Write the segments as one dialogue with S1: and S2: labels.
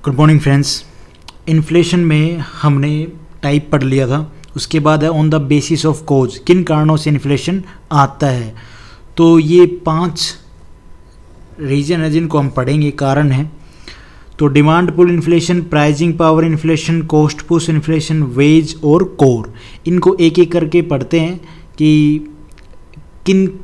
S1: Good morning friends. Inflation में हमने type पढ़ लिया था, उसके बाद है ऑन द बेसिस ऑफ कोज, किन कारणों से इन्फ्लेशन आता है। तो ये 5 रीजन है जिनको हम पढ़ेंगे, कारण है। तो demand pull inflation, pricing power inflation, cost push inflation, wage और कोर, इनको एक एक करके पढ़ते हैं कि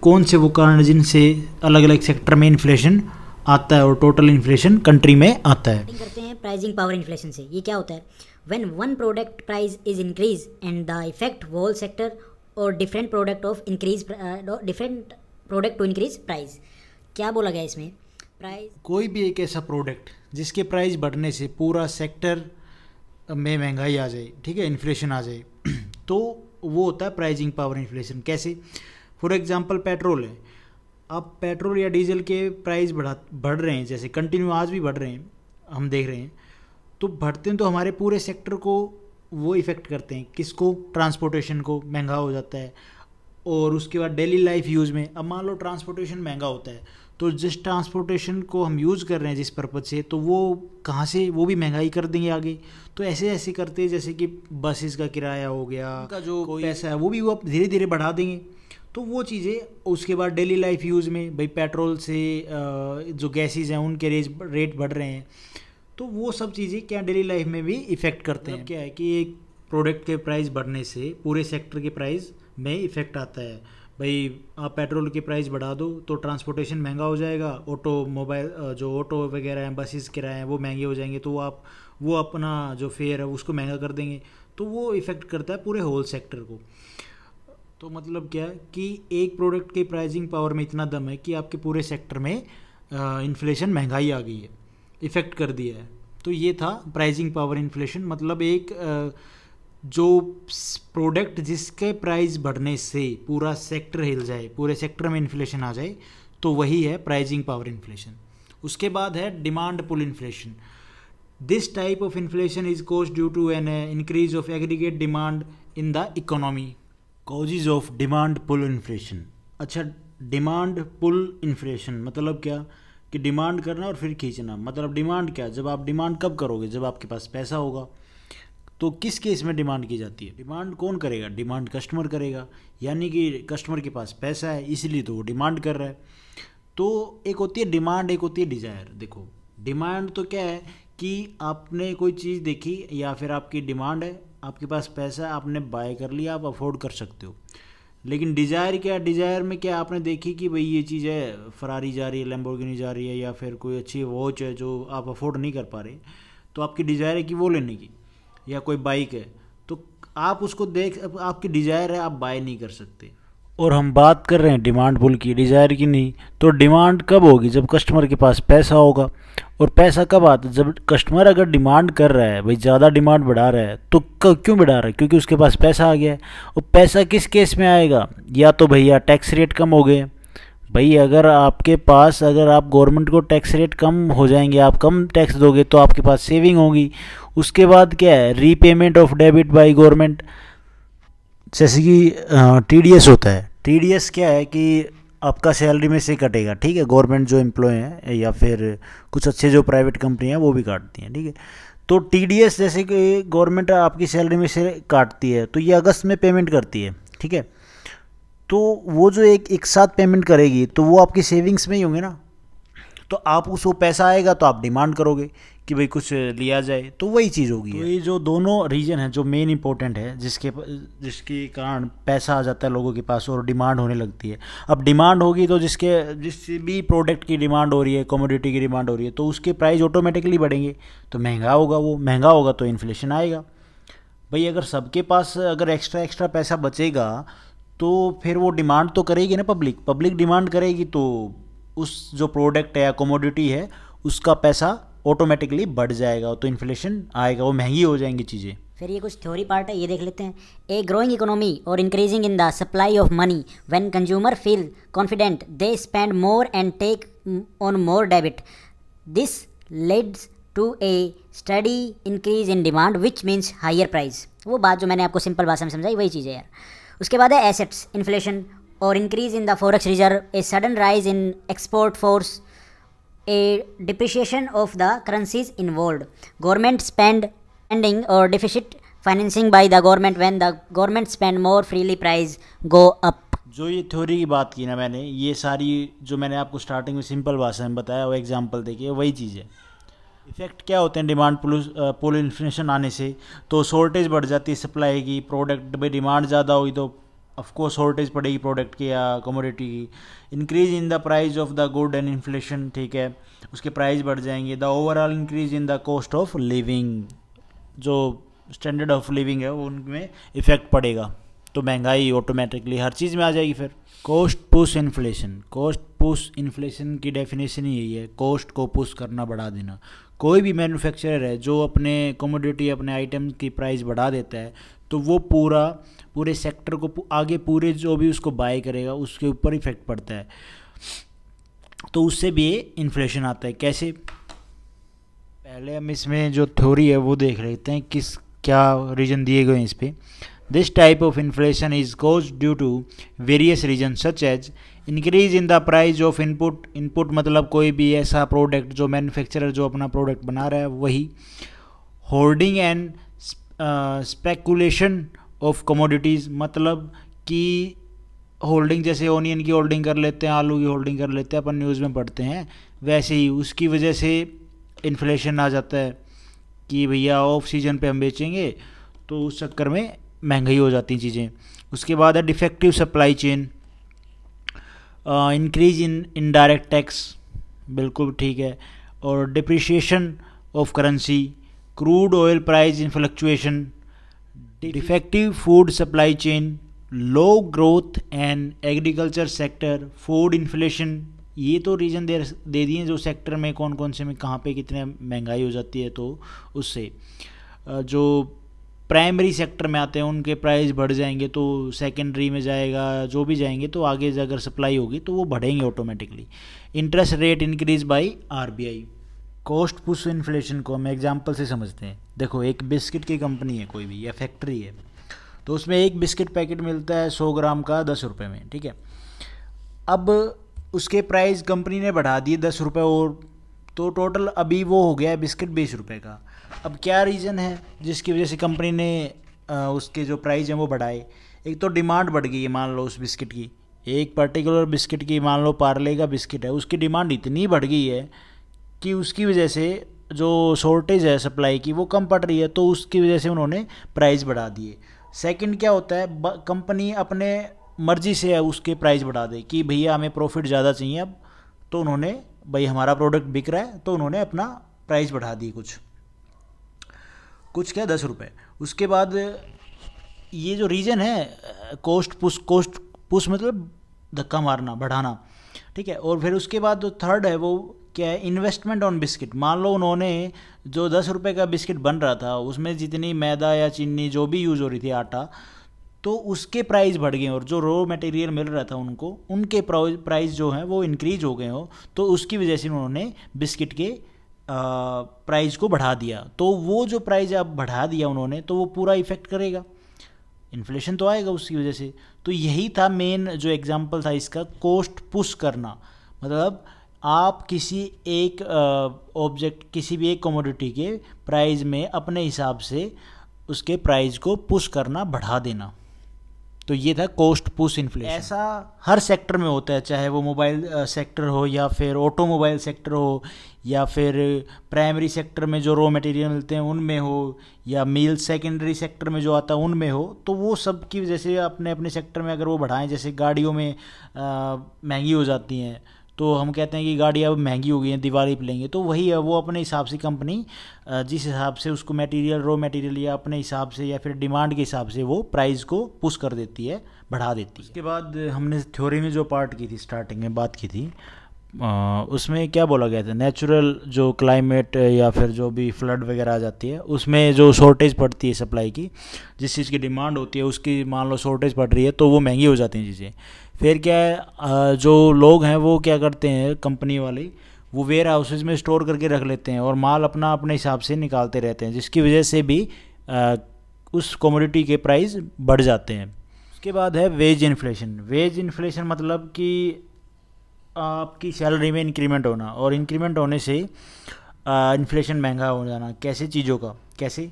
S1: कौन से वो कारण जिनसे अलग अलग सेक्टर में इन्फ्लेशन आता है और टोटल इन्फ्लेशन कंट्री में आता है।
S2: करते हैं प्राइसिंग पावर इन्फ्लेशन से। ये क्या होता है? When one product price is increase and the effect whole sector और different product of increase different product to increase price. क्या बोला गया इसमें? प्राइस
S1: कोई भी एक ऐसा प्रोडक्ट जिसके प्राइस बढ़ने से पूरा सेक्टर में महंगाई आ जाए, ठीक है, इन्फ्लेशन आ जाए, तो वो होता है प्राइसिंग पावर इन्फ्लेशन। कैसे? फॉर एग्जांपल पेट्रोल है, अब पेट्रोल या डीजल के प्राइस बढ़ रहे हैं, जैसे कंटिन्यू आज भी बढ़ रहे हैं, हम देख रहे हैं, तो बढ़ते हैं तो हमारे पूरे सेक्टर को वो इफ़ेक्ट करते हैं। किसको? ट्रांसपोर्टेशन को, महंगा हो जाता है। और उसके बाद डेली लाइफ यूज़ में, अब मान लो ट्रांसपोर्टेशन महंगा होता है, तो जिस ट्रांसपोर्टेशन को हम यूज़ कर रहे हैं जिस पर्पज़ से, तो वो कहाँ से, वो भी महंगाई कर देंगे आगे। तो ऐसे ऐसे करते हैं, जैसे कि बसेस का किराया हो गया, उनका जो पैसा है वो भी वो धीरे धीरे बढ़ा देंगे। तो वो चीज़ें, उसके बाद डेली लाइफ यूज़ में भाई पेट्रोल से जो गैसेस हैं उनके रेट बढ़ रहे हैं, तो वो सब चीज़ें क्या डेली लाइफ में भी इफ़ेक्ट करते हैं। क्या है कि एक प्रोडक्ट के प्राइस बढ़ने से पूरे सेक्टर के प्राइस में इफ़ेक्ट आता है। भाई आप पेट्रोल के प्राइस बढ़ा दो तो ट्रांसपोर्टेशन महंगा हो जाएगा, जो ऑटो वगैरह हैं, बसेस किराए हैं, वो महंगे हो जाएंगे, तो वो अपना जो फेयर है उसको महंगा कर देंगे। तो वो इफ़ेक्ट करता है पूरे होल सेक्टर को। तो मतलब क्या है कि एक प्रोडक्ट के प्राइसिंग पावर में इतना दम है कि आपके पूरे सेक्टर में इन्फ्लेशन, महंगाई आ गई है, इफ़ेक्ट कर दिया है। तो ये था प्राइसिंग पावर इन्फ्लेशन, मतलब एक जो प्रोडक्ट जिसके प्राइस बढ़ने से पूरा सेक्टर हिल जाए, पूरे सेक्टर में इन्फ्लेशन आ जाए, तो वही है प्राइसिंग पावर इन्फ्लेशन। उसके बाद है demand pull inflation. This type of inflation is caused due to an increase of aggregate demand in the economy. Causes of demand pull inflation. अच्छा, डिमांड पुल इन्फ्लेशन मतलब क्या कि डिमांड करना और फिर खींचना। मतलब डिमांड क्या? जब आप डिमांड कब करोगे? जब आपके पास पैसा होगा। तो किस केस में डिमांड की जाती है? डिमांड कौन करेगा? डिमांड कस्टमर करेगा, यानी कि कस्टमर के पास पैसा है इसलिए तो वो डिमांड कर रहा है। तो एक होती है डिमांड, एक होती है डिज़ायर। देखो, डिमांड तो क्या है कि आपने कोई चीज़ देखी या फिर आपकी डिमांड है, आपके पास पैसा है, आपने बाय कर लिया, आप अफोर्ड कर सकते हो। लेकिन डिज़ायर क्या? डिज़ायर में क्या आपने देखी कि भाई ये चीज़ है, फरारी जा रही है, लैम्बोर्गिनी जा रही है, या फिर कोई अच्छी वॉच है जो आप अफोर्ड नहीं कर पा रहे, तो आपकी डिज़ायर है कि वो लेने की, या कोई बाइक है, तो आप उसको आपकी डिज़ायर है, आप बाय नहीं कर सकते। और हम बात कर रहे हैं डिमांड पुल की, डिज़ायर की नहीं। तो डिमांड कब होगी? जब कस्टमर के पास पैसा होगा। और पैसा कब आता है? जब कस्टमर अगर डिमांड कर रहा है, भाई ज़्यादा डिमांड बढ़ा रहा है, तो क्यों बढ़ा रहा है? क्योंकि उसके पास पैसा आ गया है। और पैसा किस केस में आएगा? या तो भैया टैक्स रेट कम हो गए। भाई अगर आप गवर्नमेंट को टैक्स रेट कम हो जाएंगे, आप कम टैक्स दोगे, तो आपके पास सेविंग होगी। उसके बाद क्या है? Repayment of debit by government, जैसे कि TDS होता है। TDS क्या है कि आपका सैलरी में से कटेगा, ठीक है, गवर्नमेंट जो एम्प्लॉय हैं या फिर कुछ अच्छे जो प्राइवेट कंपनी हैं वो भी काटती हैं, ठीक है। तो TDS जैसे कि गवर्नमेंट आपकी सैलरी में से काटती है, तो ये अगस्त में पेमेंट करती है, ठीक है। तो वो जो एक साथ पेमेंट करेगी, तो वो आपकी सेविंग्स में ही होंगे ना। तो आप उसको पैसा आएगा तो आप डिमांड करोगे कि भाई कुछ लिया जाए, तो वही चीज़ होगी। तो ये जो दोनों रीजन है जो मेन इंपॉर्टेंट है, जिसके कारण पैसा आ जाता है लोगों के पास और डिमांड होने लगती है। अब डिमांड होगी तो जिस भी प्रोडक्ट की डिमांड हो रही है, कमोडिटी की डिमांड हो रही है, तो उसके प्राइस ऑटोमेटिकली बढ़ेंगे, तो महंगा होगा तो इन्फ्लेशन आएगा। भाई अगर सबके पास अगर एक्स्ट्रा पैसा बचेगा तो फिर वो डिमांड तो करेगी ना, पब्लिक डिमांड करेगी, तो उस जो प्रोडक्ट है या कमोडिटी है उसका पैसा ऑटोमेटिकली बढ़ जाएगा, तो इन्फ्लेशन आएगा, वो महंगी हो जाएंगी चीज़ें।
S2: फिर ये कुछ थ्योरी पार्ट है, ये देख लेते हैं। ए ग्रोइंग इकोनॉमी और increasing in the supply of money, when consumer feel confident they spend more and take on more debit, this leads to a steady increase in demand which means higher price. वो बात जो मैंने आपको simple भाषा में समझाई वही चीज़ है यार। उसके बाद है एसेट्स इन्फ्लेशन और increase in the forex reserve, a sudden rise in export force, a depreciation of the currencies involved. Government spending or deficit financing by the government. When the government spend more freely, price go up.
S1: जो ये theory की बात की ना मैंने, ये सारी जो मैंने आपको स्टार्टिंग में सिंपल भाषा में बताया वो एग्जांपल देखिए, वही चीज़ है। इफेक्ट क्या होते हैं डिमांड पुल इन्फ्लेशन आने से? तो शॉर्टेज बढ़ जाती है सप्लाई की, प्रोडक्ट में डिमांड ज़्यादा हुई तो ऑफकोर्स शॉर्टेज पड़ेगी प्रोडक्ट की या कमोडिटी की। Increase in the price of the good and inflation, ठीक है, उसके प्राइस बढ़ जाएंगे। The overall increase in the cost of living, जो स्टैंडर्ड ऑफ लिविंग है उनमें इफेक्ट पड़ेगा, तो महंगाई ऑटोमेटिकली हर चीज़ में आ जाएगी। फिर cost push inflation, cost push inflation की डेफिनेशन ही यही है, कॉस्ट को पुश करना, बढ़ा देना। कोई भी मैन्युफैक्चरर है जो अपने कमोडिटी अपने आइटम की प्राइस बढ़ा देता है तो वो पूरे सेक्टर को आगे पूरे जो भी उसको बाय करेगा उसके ऊपर इफेक्ट पड़ता है, तो उससे भी ये इन्फ्लेशन आता है। कैसे? पहले हम इसमें जो थ्योरी है वो देख लेते हैं, क्या रीजन दिए गए हैं इस पर। This type of inflation is caused due to various reason such as increase in the price of input मतलब कोई भी ऐसा प्रोडक्ट जो मैन्युफैक्चरर जो अपना प्रोडक्ट बना रहा है वही। Holding and speculation of commodities मतलब कि होल्डिंग, जैसे ओनियन की होल्डिंग कर लेते हैं, आलू की होल्डिंग कर लेते हैं, अपन न्यूज़ में पढ़ते हैं, वैसे ही उसकी वजह से इन्फ्लेशन आ जाता है कि भैया ऑफ सीजन पे हम बेचेंगे, तो उस चक्कर में महंगाई हो जाती हैं चीज़ें। उसके बाद है defective supply chain, increase in indirect tax, बिल्कुल ठीक है, और depreciation of currency, crude oil price in fluctuation, defective food supply chain, low growth and agriculture sector, food inflation. ये तो रीज़न दे दिए जो सेक्टर में कौन कौन से में कहाँ पे कितने महंगाई हो जाती है, तो उससे जो प्राइमरी सेक्टर में आते हैं उनके प्राइस बढ़ जाएंगे तो सेकेंडरी में जाएगा, जो भी जाएंगे तो आगे अगर सप्लाई होगी तो वो बढ़ेंगे automatically. Interest rate increase by RBI. Cost push inflation को हम एग्जांपल से समझते हैं। देखो एक बिस्किट की कंपनी है कोई भी या फैक्ट्री है, तो उसमें एक बिस्किट पैकेट मिलता है 100 ग्राम का 10 रुपये में, ठीक है। अब उसके प्राइस कंपनी ने बढ़ा दिए 10 रुपये और, तो टोटल अभी वो हो गया है बिस्किट 20 रुपये का। अब क्या रीज़न है जिसकी वजह से कंपनी ने उसके जो प्राइस हैं वो बढ़ाए? एक तो डिमांड बढ़ गई है, मान लो उस बिस्किट की, एक पर्टिकुलर बिस्किट की, मान लो पार्ले का बिस्किट है, उसकी डिमांड इतनी बढ़ गई है कि उसकी वजह से जो शॉर्टेज है सप्लाई की वो कम पड़ रही है, तो उसकी वजह से उन्होंने प्राइस बढ़ा दिए। सेकंड क्या होता है, कंपनी अपने मर्जी से उसके प्राइस बढ़ा दे कि भैया हमें प्रॉफिट ज़्यादा चाहिए अब, तो उन्होंने भाई हमारा प्रोडक्ट बिक रहा है तो उन्होंने अपना प्राइस बढ़ा दी कुछ क्या 10 रुपये। उसके बाद ये जो रीज़न है कॉस्ट पुश मतलब धक्का मारना, बढ़ाना, ठीक है। और फिर उसके बाद जो थर्ड है वो क्या है, इन्वेस्टमेंट ऑन बिस्किट। मान लो उन्होंने जो 10 रुपये का बिस्किट बन रहा था उसमें जितनी मैदा या चीनी जो भी यूज़ हो रही थी, आटा, तो उसके प्राइस बढ़ गए और जो रॉ मटेरियल मिल रहा था उनको, उनके प्राइस जो हैं वो इंक्रीज हो गए हो, तो उसकी वजह से उन्होंने बिस्किट के प्राइस को बढ़ा दिया। तो वो जो प्राइस अब बढ़ा दिया उन्होंने, तो वो पूरा इफेक्ट करेगा, इन्फ्लेशन तो आएगा उसकी वजह से। तो यही था मेन जो एग्जांपल था इसका, कॉस्ट पुश करना। मतलब आप किसी एक ऑब्जेक्ट, किसी भी एक कमोडिटी के प्राइस में अपने हिसाब से उसके प्राइस को पुश करना, बढ़ा देना, तो ये था कॉस्ट पुश इन्फ्लेशन। ऐसा हर सेक्टर में होता है, चाहे वो मोबाइल सेक्टर हो या फिर ऑटोमोबाइल सेक्टर हो या फिर प्राइमरी सेक्टर में जो रॉ मटेरियल मिलते हैं उनमें हो, या मील सेकेंडरी सेक्टर में जो आता है उनमें हो। तो वो सब की वजह से अपने अपने सेक्टर में अगर वो बढ़ाएं, जैसे गाड़ियों में महंगी हो जाती हैं तो हम कहते हैं कि गाड़ी अब महंगी हो गई हैं, दिवाली पे लेंगे, तो वही है, वो अपने हिसाब से कंपनी जिस हिसाब से उसको मटेरियल, रॉ मटेरियल या अपने हिसाब से या फिर डिमांड के हिसाब से वो प्राइस को पुश कर देती है, बढ़ा देती है। उसके बाद हमने थ्योरी में जो पार्ट की थी, स्टार्टिंग में बात की थी, उसमें क्या बोला गया था, नेचुरल जो क्लाइमेट या फिर जो भी फ्लड वगैरह आ जाती है उसमें जो शॉर्टेज पड़ती है सप्लाई की, जिस चीज़ की डिमांड होती है उसकी मान लो शॉर्टेज पड़ रही है तो वो महंगी हो जाती हैं चीज़ें। फिर क्या है, जो लोग हैं वो क्या करते हैं, कंपनी वाले, वो वेयर हाउसेज में स्टोर करके रख लेते हैं और माल अपने हिसाब से निकालते रहते हैं, जिसकी वजह से भी उस कमोडिटी के प्राइस बढ़ जाते हैं। उसके बाद है वेज इन्फ्लेशन। वेज इन्फ्लेशन मतलब कि आपकी सैलरी में इंक्रीमेंट होना, और इंक्रीमेंट होने से इन्फ्लेशन महंगा हो जाना। कैसे चीज़ों का, कैसे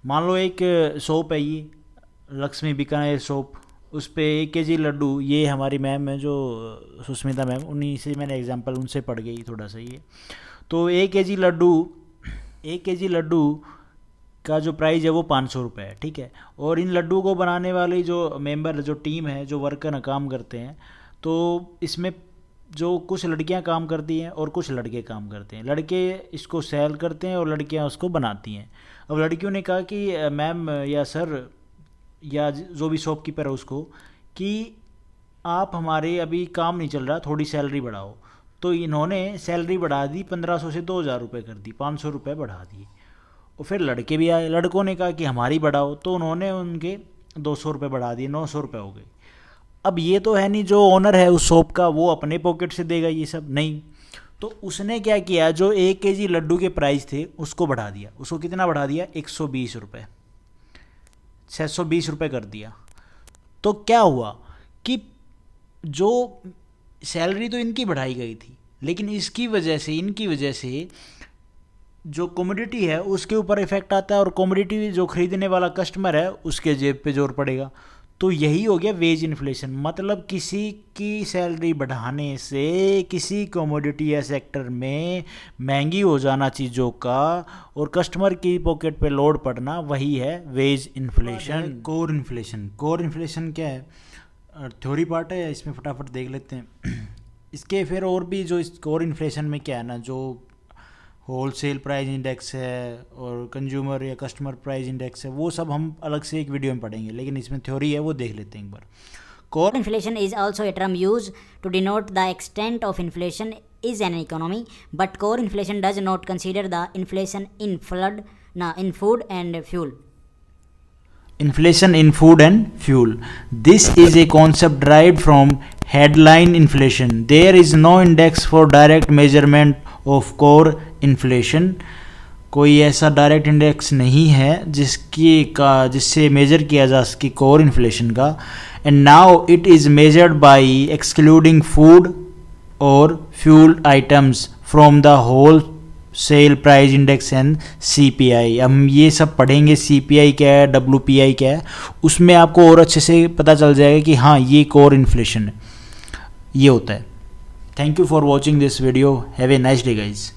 S1: मान लो एक सोप है, ये लक्ष्मी बीकानेर सोप, उस पर 1 kg लड्डू, ये हमारी मैम है जो सुष्मिता मैम, उन्हीं से मैंने एग्जांपल उनसे पढ़ गई थोड़ा सा ये। तो 1 kg लड्डू का जो प्राइस है वो 500 रुपये है, ठीक है। और इन लड्डू को बनाने वाली जो मेंबर, जो टीम है, जो वर्कर काम करते हैं, तो इसमें जो कुछ लड़कियां काम करती हैं और कुछ लड़के काम करते हैं। लड़के इसको सेल करते हैं और लड़कियां उसको बनाती हैं। अब लड़कियों ने कहा कि मैम या सर या जो भी शॉपकीपर है उसको, कि आप हमारे अभी काम नहीं चल रहा, थोड़ी सैलरी बढ़ाओ। तो इन्होंने सैलरी बढ़ा दी, 1500 से 2000 रुपये कर दी, 500 रुपये बढ़ा दिए। और फिर लड़के भी आए, लड़कों ने कहा कि हमारी बढ़ाओ, तो उन्होंने उनके 200 रुपये बढ़ा दिए, 900 रुपये हो गए। अब ये तो है नहीं, जो ओनर है उस शॉप का वो अपने पॉकेट से देगा ये सब, नहीं। तो उसने क्या किया, जो 1 kg लड्डू के प्राइस थे उसको बढ़ा दिया। उसको कितना बढ़ा दिया, 120 रुपये, 620 रुपये कर दिया। तो क्या हुआ कि जो सैलरी तो इनकी बढ़ाई गई थी, लेकिन इनकी वजह से जो कमोडिटी है उसके ऊपर इफेक्ट आता है, और कमोडिटी जो खरीदने वाला कस्टमर है उसके जेब पे जोर पड़ेगा। तो यही हो गया वेज इन्फ्लेशन। मतलब किसी की सैलरी बढ़ाने से किसी कमोडिटी या सेक्टर में महंगी हो जाना चीज़ों का, और कस्टमर की पॉकेट पे लोड पड़ना, वही है वेज इन्फ्लेशन। कोर इन्फ्लेशन क्या है, थ्योरी पार्ट है, इसमें फटाफट देख लेते हैं। इसके फिर और भी जो इस कोर इन्फ्लेशन में क्या है ना, जो होलसेल प्राइस इंडेक्स है और कंज्यूमर या कस्टमर प्राइस इंडेक्स है, वो सब हम अलग से एक वीडियो में पढ़ेंगे, लेकिन इसमें थ्योरी है वो देख लेते हैं एक बार।
S2: Core inflation is also a term used to denote the extent of inflation is an economy, but core inflation does not consider the inflation in food and fuel.
S1: Inflation in food and fuel. This is a concept derived from headline inflation. There is no index for direct measurement of core inflation. कोई ऐसा direct index नहीं है जिससे major किया जा सके core inflation का। And now it is measured by excluding food और fuel items from the wholesale price index and CPI। हम ये सब पढ़ेंगे, CPI क्या है, WPI क्या है, उसमें आपको और अच्छे से पता चल जाएगा कि हाँ ये कोर इन्फ्लेशन है, ये होता है। Thank you for watching this video. Have a nice day guys.